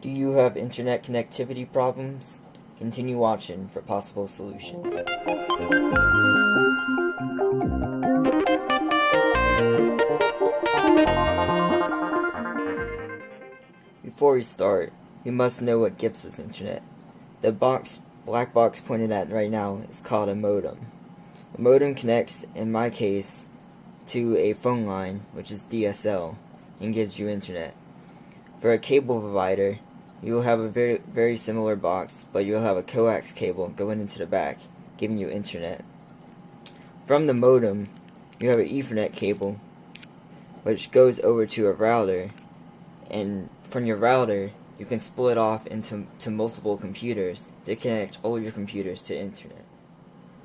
Do you have internet connectivity problems? Continue watching for possible solutions. Before we start, we must know what gives us internet. The black box pointed at right now is called a modem. A modem connects, in my case, to a phone line, which is DSL, and gives you internet. For a cable provider, you will have a very similar box, but you'll have a coax cable going into the back, giving you internet. From the modem, you have an Ethernet cable, which goes over to a router, and from your router, you can split off into multiple computers to connect all your computers to internet.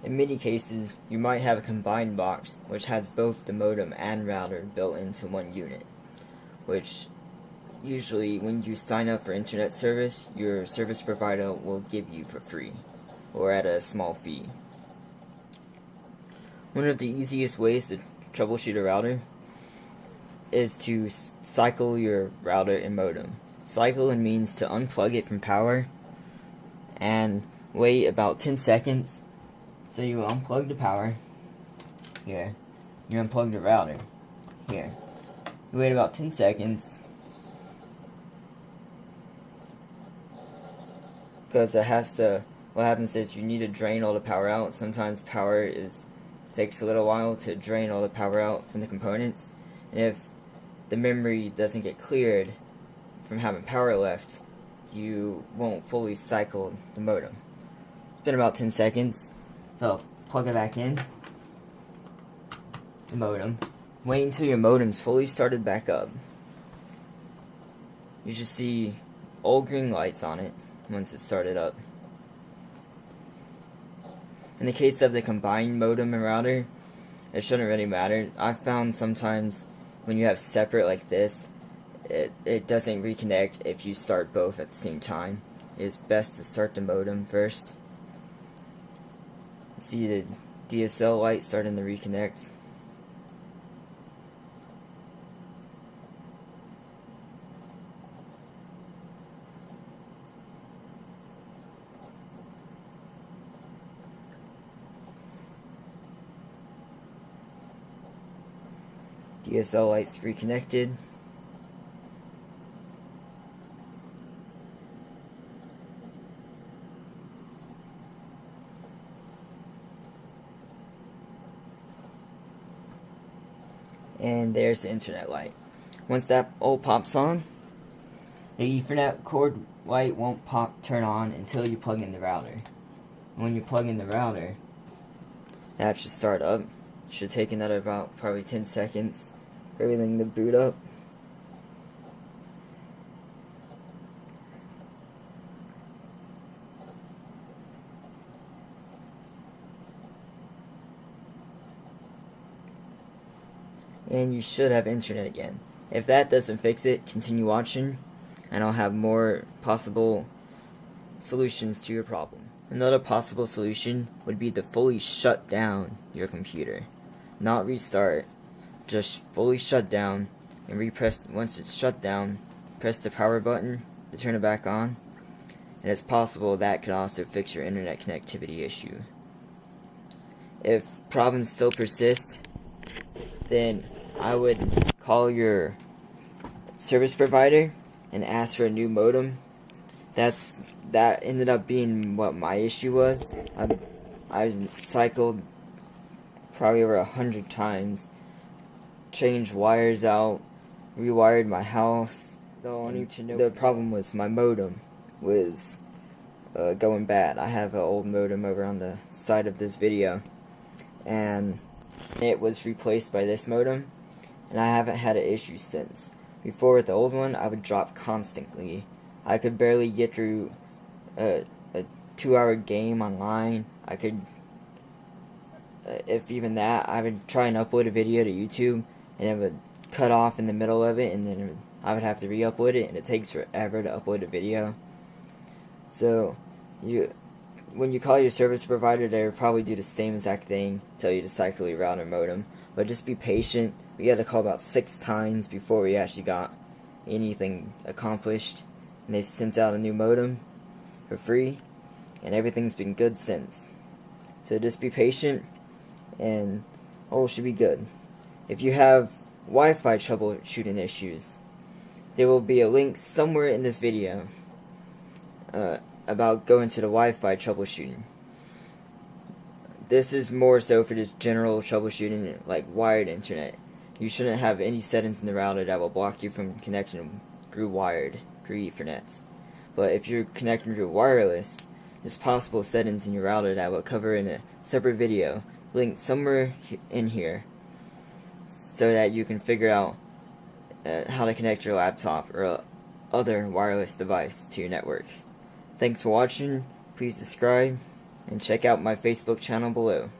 In many cases, you might have a combined box, which has both the modem and router built into one unit, which usually when you sign up for internet service, your service provider will give you for free, or at a small fee. One of the easiest ways to troubleshoot a router is to cycle your router and modem. Cycle means to unplug it from power and wait about 10 seconds. So you unplug the power here, you unplug the router here. You wait about 10 seconds because what happens is you need to drain all the power out. Sometimes takes a little while to drain all the power out from the components, and if the memory doesn't get cleared from having power left, you won't fully cycle the modem. It's been about 10 seconds, so plug it back in, the modem. Wait until your modem's fully started back up. You should see all green lights on it once it's started up. In the case of the combined modem and router, it shouldn't really matter. I've found sometimes when you have separate like this, it doesn't reconnect if you start both at the same time. It's best to start the modem first. See the DSL light starting to reconnect. DSL lights reconnected. And there's the internet light. Once that all pops on, the Ethernet cord light won't turn on until you plug in the router. And when you plug in the router, that should start up. Should take another about probably 10 seconds for everything to boot up. And you should have internet again. If that doesn't fix it, continue watching, and I'll have more possible solutions to your problem. Another possible solution would be to fully shut down your computer. Not restart, just fully shut down, and once it's shut down, press the power button to turn it back on, and it's possible that could also fix your internet connectivity issue. If problems still persist, then I would call your service provider and ask for a new modem. That ended up being what my issue was. I cycled probably over 100 times, changed wires out, rewired my house. The problem was my modem was going bad. I have an old modem over on the side of this video, and it was replaced by this modem, and I haven't had an issue since. Before, with the old one, I would drop constantly. I could barely get through a 2-hour game online. I could, if even that, I would try and upload a video to YouTube, and it would cut off in the middle of it, and then I would have to re-upload it, and it takes forever to upload a video. So, when you call your service provider, they'll probably do the same exact thing, tell you to cycle your router modem. But just be patient. We had to call about 6 times before we actually got anything accomplished. and they sent out a new modem for free, and everything's been good since. So just be patient, and all should be good. If you have Wi-Fi troubleshooting issues, there will be a link somewhere in this video about going to the Wi-Fi troubleshooting. This is more so for just general troubleshooting, like wired internet. You shouldn't have any settings in the router that will block you from connecting through wired, through Ethernet. But if you're connecting through wireless, there's possible settings in your router that will cover in a separate video, linked somewhere in here, so that you can figure out how to connect your laptop or other wireless device to your network. Thanks for watching. Please subscribe and check out my Facebook channel below.